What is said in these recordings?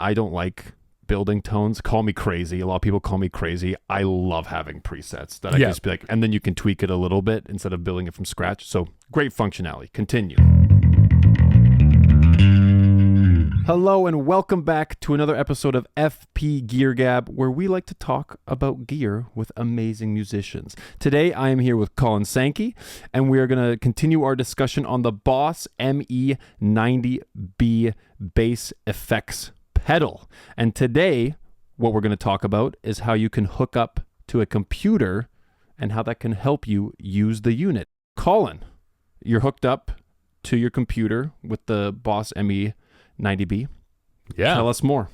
I don't like building tones. Call me crazy. A lot of people call me crazy. I love having presets that I can just be like, and then you can tweak it a little bit instead of building it from scratch. So great functionality. Continue. Hello and welcome back to another episode of FP Gear Gab, where we like to talk about gear with amazing musicians. Today I am here with Colin Sankey, and we are going to continue our discussion on the Boss ME90B bass effects pedal. And today what we're going to talk about is how you can hook up to a computer and how that can help you use the unit. Colin, you're hooked up to your computer with the Boss ME90B. Yeah. Tell us more.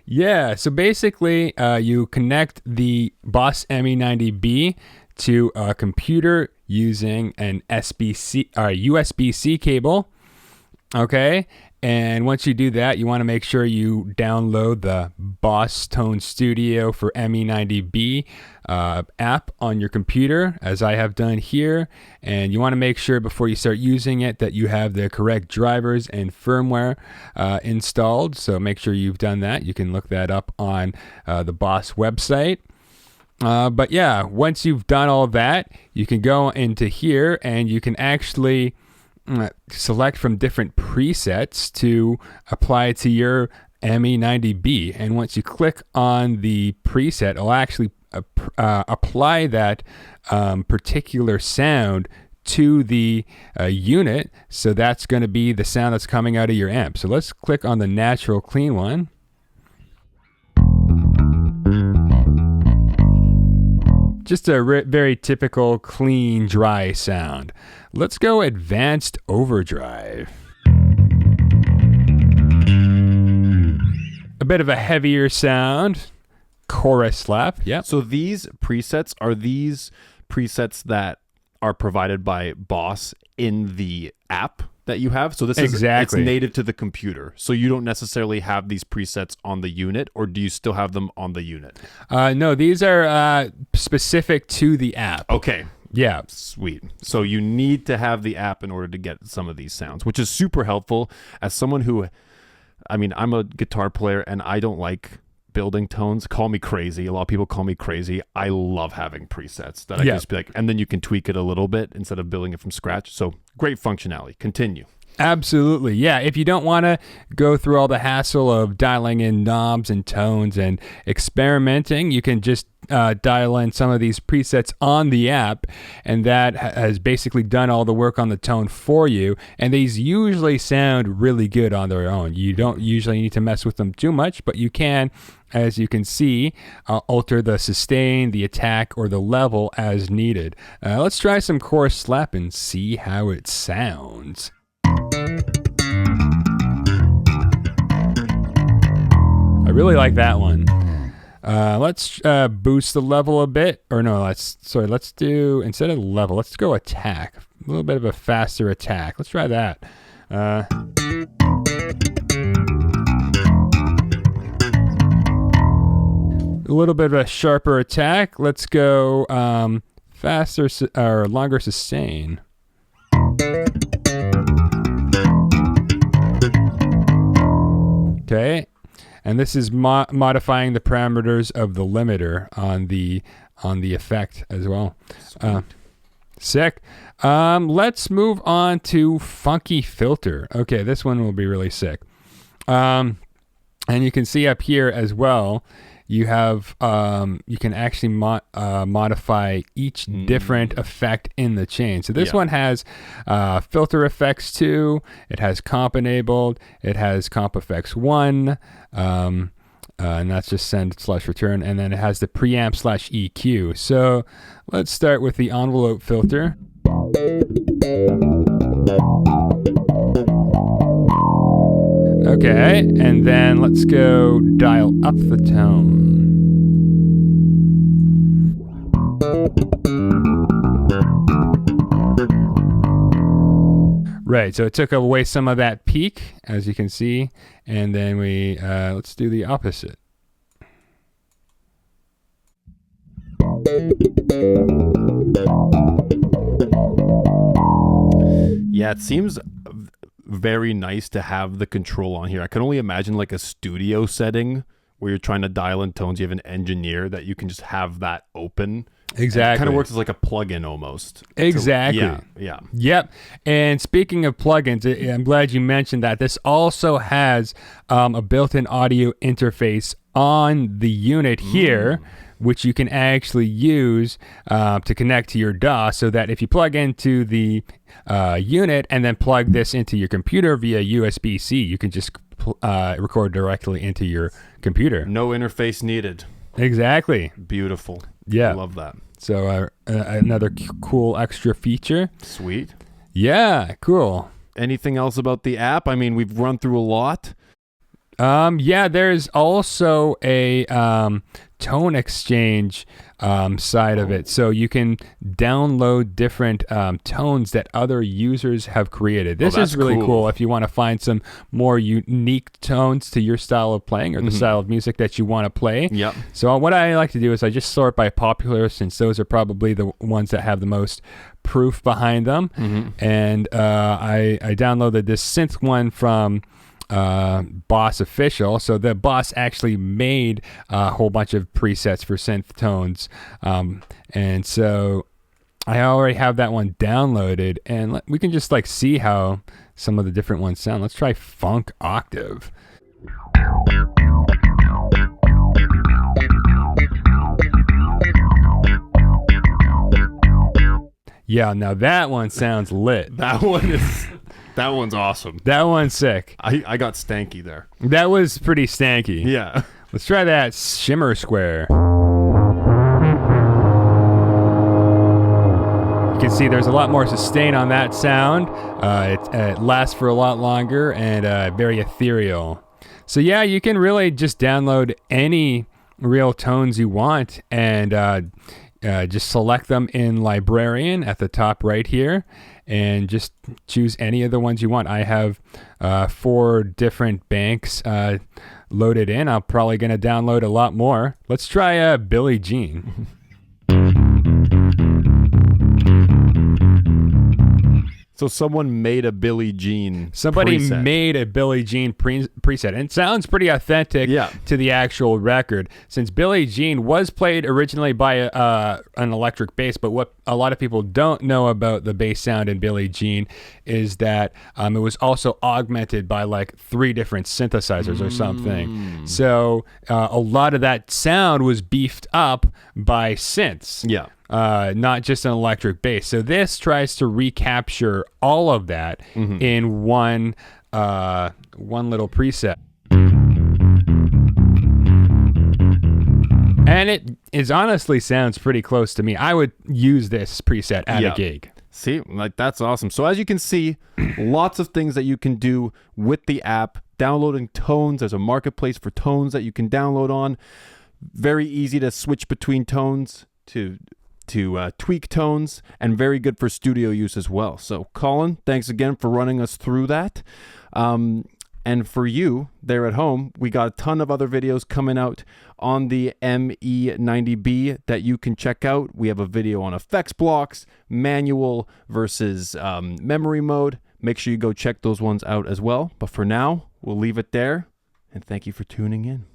Yeah. So basically, you connect the Boss ME90B to a computer using an USB-C cable. Okay. And once you do that, you want to make sure you download the Boss Tone Studio for ME90B app on your computer, as I have done here. And you want to make sure before you start using it that you have the correct drivers and firmware installed. So make sure you've done that. You can look that up on the Boss website. But yeah, once you've done all that, you can go into here and you can actually select from different presets to apply to your ME90B. And once you click on the preset, it'll actually apply that particular sound to the unit. So that's going to be the sound that's coming out of your amp. So let's click on the natural clean one. Just a very typical clean, dry sound. Let's go advanced overdrive. A bit of a heavier sound. Chorus slap. Yeah. So these presets that are provided by Boss in the app that you have. So this is it's native to the computer. So you don't necessarily have these presets on the unit, or do you still have them on the unit? No, these are specific to the app. Okay. Yeah. Sweet. So you need to have the app in order to get some of these sounds, which is super helpful. As someone who, I'm a guitar player and I don't like building tones. Call me crazy. A lot of people call me crazy. I love having presets that I can just be like, and then you can tweak it a little bit instead of building it from scratch. So great functionality. Continue. Absolutely. Yeah. If you don't want to go through all the hassle of dialing in knobs and tones and experimenting, you can just dial in some of these presets on the app, and that has basically done all the work on the tone for you. And these usually sound really good on their own. You don't usually need to mess with them too much, but you can, as you can see, alter the sustain, the attack, or the level as needed. Let's try some chorus slap and see how it sounds. I really like that one. Let's boost the level a bit. Or no, let's do, instead of level, let's go attack. A little bit of a faster attack. Let's try that. A little bit of a sharper attack. Let's go faster or longer sustain. Okay, and this is modifying the parameters of the limiter on the effect as well. Sick. Let's move on to Funky Filter. Okay, this one will be really sick. And you can see up here as well, you have you can actually modify each different effect in the chain. So this one has filter effects 2, it has comp enabled, it has comp effects 1, and that's just send/return, and then it has the preamp/EQ. So let's start with the envelope filter. Okay, and then let's go dial up the tone. Right, so it took away some of that peak, as you can see, and then we let's do the opposite. Yeah, it seems very nice to have the control on here. I can only imagine like a studio setting where you're trying to dial in tones. You have an engineer that you can just have that open. Exactly. It kind of works as like a plug-in almost. Exactly. So, yeah. Yep. And speaking of plugins, I'm glad you mentioned that. This also has a built-in audio interface on the unit here, which you can actually use to connect to your DAW, so that if you plug into the unit and then plug this into your computer via USB-C, you can just record directly into your computer. No interface needed. Exactly. Beautiful. Yeah. I love that. So another cool extra feature. Sweet. Yeah, cool. Anything else about the app? I mean, we've run through a lot. Yeah, there's also a tone exchange side of it. So you can download different tones that other users have created. This is really cool if you want to find some more unique tones to your style of playing or the style of music that you want to play. Yep. So what I like to do is I just sort by popular, since those are probably the ones that have the most proof behind them. And I downloaded this synth one from Boss Official. So the Boss actually made a whole bunch of presets for synth tones, and so I already have that one downloaded, and we can just like see how some of the different ones sound. Let's try Funk Octave. Yeah, now that one sounds lit. That one's awesome. That one's sick. I got stanky there. That was pretty stanky. Yeah. Let's try that Shimmer Square. You can see there's a lot more sustain on that sound. It lasts for a lot longer and very ethereal. So yeah, you can really just download any real tones you want and just select them in Librarian at the top right here and just choose any of the ones you want. I have 4 different banks loaded in. I'm probably going to download a lot more. Let's try Billie Jean. So someone made a Billie Jean Somebody preset. made a Billie Jean preset. And it sounds pretty authentic to the actual record, since Billie Jean was played originally by an electric bass. But what a lot of people don't know about the bass sound in Billie Jean is that it was also augmented by like 3 different synthesizers or something. So a lot of that sound was beefed up by synths. Yeah. Not just an electric bass. So this tries to recapture all of that in one little preset. And it honestly sounds pretty close to me. I would use this preset at a gig. See, like that's awesome. So as you can see, lots of things that you can do with the app. Downloading tones. There's a marketplace for tones that you can download on. Very easy to switch between tones to tweak tones, and very good for studio use as well. So Colin, thanks again for running us through that. And for you there at home, we got a ton of other videos coming out on the ME90B that you can check out. We have a video on effects blocks, manual versus memory mode. Make sure you go check those ones out as well. But for now, we'll leave it there, and thank you for tuning in.